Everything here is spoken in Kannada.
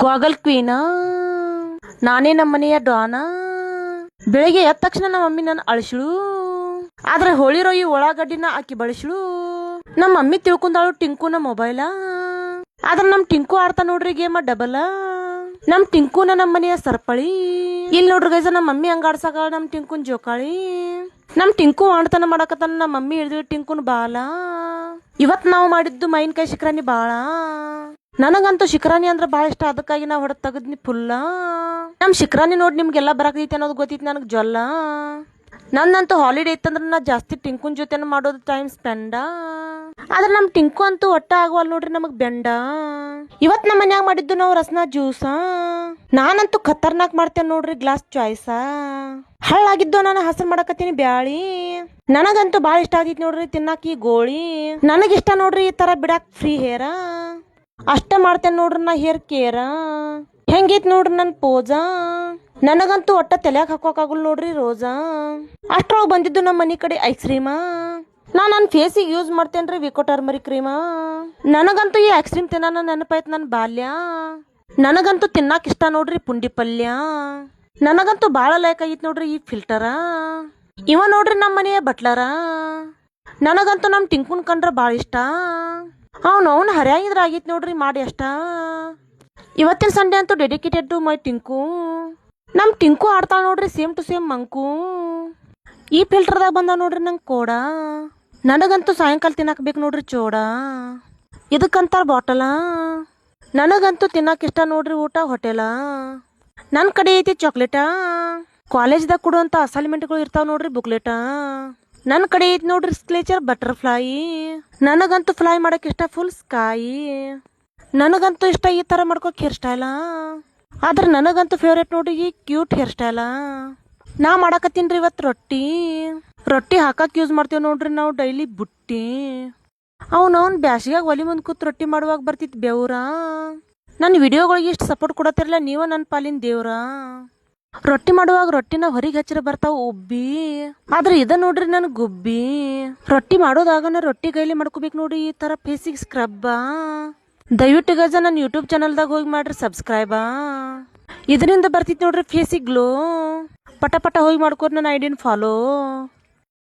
ಗಾಗಲ್ ಕ್ವೀನಾ ನಾನೇ ನಮ್ಮನೆಯ ಡಾನಾ. ಬೆಳಿಗ್ಗೆ ಎದ್ದ ತಕ್ಷಣ ನಮ್ಮ ಮಮ್ಮಿ ನನ್ನ ಅಳಿಸಿಳು, ಆದ್ರೆ ಹೋಳಿರೋ ಈ ಒಳಗಡ್ಡಿನ ಆಕಿ ಬಳಸಿಳು. ನಮ್ಮ ಮಮ್ಮಿ ತಿಳ್ಕೊಂಡಾಳು ಟಿಂಕುನ ಮೊಬೈಲ, ಆದ್ರ ನಮ್ ಟಿಂಕು ಆಡ್ತಾ ನೋಡ್ರಿ ಗೇಮ ಡಬಲ. ನಮ್ ಟಿಂಕುನ ನಮ್ಮ ಮನೆಯ ಸರಪಳಿ. ಇಲ್ಲಿ ನೋಡ್ರಿ ಗೈಸ ನಮ್ಮ ಮಮ್ಮಿ ಹಂಗಾಡ್ಸಾಕ ನಮ್ ಟಿಂಕುನ್ ಜೋಕಾಳಿ. ನಮ್ ಟಿಂಕು ಆಡ್ತಾನ ಮಾಡಕತ್ತಾನ, ನಮ್ಮ ಮಮ್ಮಿ ಹಿಡಿದು ಟಿಂಕುನ್ ಬಾಲ. ಇವತ್ ನಾವು ಮಾಡಿದ್ದು ಮಾವಿನಕಾಯಿ ಶಿಖರಾನಿ ಬಾಳ. ನನಗಂತೂ ಶಿಖರಾನಿ ಅಂದ್ರ ಬಾಳ ಇಷ್ಟ, ಅದಕ್ಕಾಗಿ ನಾ ಹೊಡೆದ್ ತೆಗದ್ನಿ ಫುಲ್ಲ. ನಮ್ ಶಿಖರಾನಿ ನೋಡಿ ನಿಮ್ಗೆಲ್ಲ ಬರಾಕೈತಿ ಅನ್ನೋದು ಗೊತ್ತೈತಿ ನನಗ್ ಜೊಲ್ಲ. ನಂದಂತೂ ಹಾಲಿಡೇ ಇತ್ತಂದ್ರ ನಾ ಜಾಸ್ತಿ ಟಿಂಕುನ್ ಜೊತೆನ ಮಾಡೋದು ಟೈಮ್ ಸ್ಪೆಂಡ. ಆದ್ರೆ ನಮ್ ಟಿಂಕು ಅಂತೂ ಒಟ್ಟ ಆಗುವಲ್ ನೋಡ್ರಿ ನಮಗ್ ಬೆಂಡ. ಇವತ್ ನಮ್ಮ ಮನ್ಯಾಗ ಮಾಡಿದ್ದು ನಾವು ರಸ್ನ ಜ್ಯೂಸ. ನಾನಂತೂ ಖತರ್ನಾಕ್ ಮಾಡ್ತೇನೆ ನೋಡ್ರಿ ಗ್ಲಾಸ್ ಚಾಯ್ಸ. ಹಳ್ಳಾಗಿದ್ದು ನಾನು ಹಸರು ಮಾಡಕತ್ತೀನಿ ಬ್ಯಾಳಿ. ನನಗಂತೂ ಬಾಳ ಇಷ್ಟ ಆಗೈತಿ ನೋಡ್ರಿ ತಿನ್ನಾಕಿ ಗೋಳಿ. ನನಗಿಷ್ಟ ನೋಡ್ರಿ ಈ ತರ ಬಿಡಾಕ್ ಫ್ರೀ ಹೇರ. ಅಷ್ಟ ಮಾಡ್ತೇನೆ ನೋಡ್ರಿ ನಾ ಹೇರ್ ಕೇರ. ಹೆಂಗೈತ್ ನೋಡ್ರಿ ನನ್ ಪೋಜ. ನನಗಂತೂ ಒಟ್ಟ ತಲ್ಯಾಗ ಹಾಕೋಕಾಗಲ್ ನೋಡ್ರಿ ರೋಜಾ. ಅಷ್ಟ್ರೊಳಗೆ ಬಂದಿದ್ದು ನಮ್ಮ ಮನಿ ಕಡೆ ಐಸ್ ಕ್ರೀಮ. ನನ್ನ ಫೇಸಿಗೆ ಯೂಸ್ ಮಾಡ್ತೇನ್ರಿ ವಿಕೋ ಟರ್ಮರಿಕ್ ಕ್ರೀಮ. ನನಗಂತೂ ಈ ಐಸ್ ಕ್ರೀಮ್ ತಿನ್ನ ನೆನಪಾಯ್ತು ನನ್ನ ಬಾಲ್ಯ. ನನಗಂತೂ ತಿನ್ನಾಕ ಇಷ್ಟ ನೋಡ್ರಿ ಪುಂಡಿ ಪಲ್ಯ. ನನಗಂತೂ ಬಾಳ ಲೈಕ್ ಆಗಿತ್ ನೋಡ್ರಿ ಈ ಫಿಲ್ಟರ. ಇವ ನೋಡ್ರಿ ನಮ್ಮ ಮನೆಯ ಬಟ್ಲರ. ನನಗಂತೂ ನಮ್ ಟಿಂಕುನ್ ಕಂಡ್ರ ಬಾಳ ಇಷ್ಟ. ಅವ್ನು ಹರ್ಯಾಗಿದ್ರ ಆಗಿತ್ ನೋಡ್ರಿ ಮಾಡಿ ಅಷ್ಟ. ಇವತ್ತಿನ ಸಂಡೆ ಅಂತೂ ಡೆಡಿಕೇಟೆಡ್ ಟು ಮೈ ಟಿಂಕು. ನಮ್ ಟಿಂಕು ಆಡ್ತಾ ನೋಡ್ರಿ ಸೇಮ್ ಟು ಸೇಮ್ ಮಂಕು. ಈ ಫಿಲ್ಟರ್ದಾಗ ಬಂದ ನೋಡ್ರಿ ನಂಗೆ ಕೋಡ. ನನಗಂತೂ ಸಾಯಂಕಾಲ ತಿನ್ನಕ್ ಬೇಕು ನೋಡ್ರಿ ಚೋಡ. ಇದಕ್ಕಂತಾರ ಬಾಟಲ. ನನಗಂತೂ ತಿನ್ನಕ್ ಇಷ್ಟ ನೋಡ್ರಿ ಊಟ ಹೋಟೆಲ. ನನ್ನ ಕಡೆ ಐತಿ ಚಾಕ್ಲೇಟ. ಕಾಲೇಜ್ದಾಗ ಕೊಡುವಂತ ಅಸೈನ್ಮೆಂಟ್ಗಳು ಇರ್ತಾವ ನೋಡ್ರಿ ಬುಕ್ಲೆಟ. ನನ್ನ ಕಡೆ ಐತಿ ನೋಡ್ರಿ ಸ್ಕ್ಲೇಚರ್ ಬಟರ್ಫ್ಲೈ. ನನಗಂತೂ ಫ್ಲೈ ಮಾಡಕ್ ಇಷ್ಟ ಫುಲ್ ಸ್ಕಾಯಿ. ನನಗಂತೂ ಇಷ್ಟ ಈ ತರ ಮಾಡ್ಕೋಕ್ ಹೇರ್ ಸ್ಟೈಲ. ಆದ್ರೆ ನನಗಂತೂ ಫೇವ್ರೇಟ್ ನೋಡ್ರಿ ಈ ಕ್ಯೂಟ್ ಹೇರ್ ಸ್ಟೈಲ. ನಾ ಮಾಡಕತ್ತೀನ್ರಿ ಇವತ್ತು ರೊಟ್ಟಿ ಹಾಕಕ್ ಯೂಸ್ ಮಾಡ್ತೇವ್ ನೋಡ್ರಿ ನಾವು ಡೈಲಿ ಬುಟ್ಟಿ. ಅವ್ನವ್ನ್ ಬ್ಯಾಸಿಗಾಗ ಒಲಿ ಮುಂದ್ ಕೂತ್ ರೊಟ್ಟಿ ಮಾಡುವಾಗ ಬರ್ತಿತ್ ಬೆವ್ರ. ನನ್ನ ವಿಡಿಯೋಗಳಿಗೆ ಇಷ್ಟು ಸಪೋರ್ಟ್ ಕೊಡತ್ತಿರಲ್ಲ ನೀವ ನನ್ನ ಪಾಲಿನ ದೇವ್ರ. ರೊಟ್ಟಿ ಮಾಡುವಾಗ ರೊಟ್ಟಿನ ಹೊರಗೆ ಹಚ್ಚಿರ ಬರ್ತಾವ ಉಬ್ಬಿ, ಆದ್ರೆ ಇದ ನೋಡ್ರಿ ನನ್ ಗುಬ್ಬಿ. ರೊಟ್ಟಿ ಮಾಡೋದಾಗನ ರೊಟ್ಟಿ ಕೈಲಿ ಮಾಡ್ಕೋಬೇಕು ನೋಡಿ ಈ ತರ ಫೇಸಿಗೆ ಸ್ಕ್ರಬ್ಬ. ದಯವಿಟ್ಟು ಗಜ ನನ್ನ ಯೂಟ್ಯೂಬ್ ಚಾನಲ್ದಾಗ ಹೋಗಿ ಮಾಡ್ರಿ ಸಬ್ಸ್ಕ್ರೈಬ. ಇದರಿಂದ ಬರ್ತಿತ್ ನೋಡ್ರಿ ಫೇಸಿಗೆ ಗ್ಲೋ. ಪಟ ಪಟ ಹೋಗಿ ಮಾಡ್ಕೋರಿ ನನ್ನ ಐಡಿಯನ್ ಫಾಲೋ.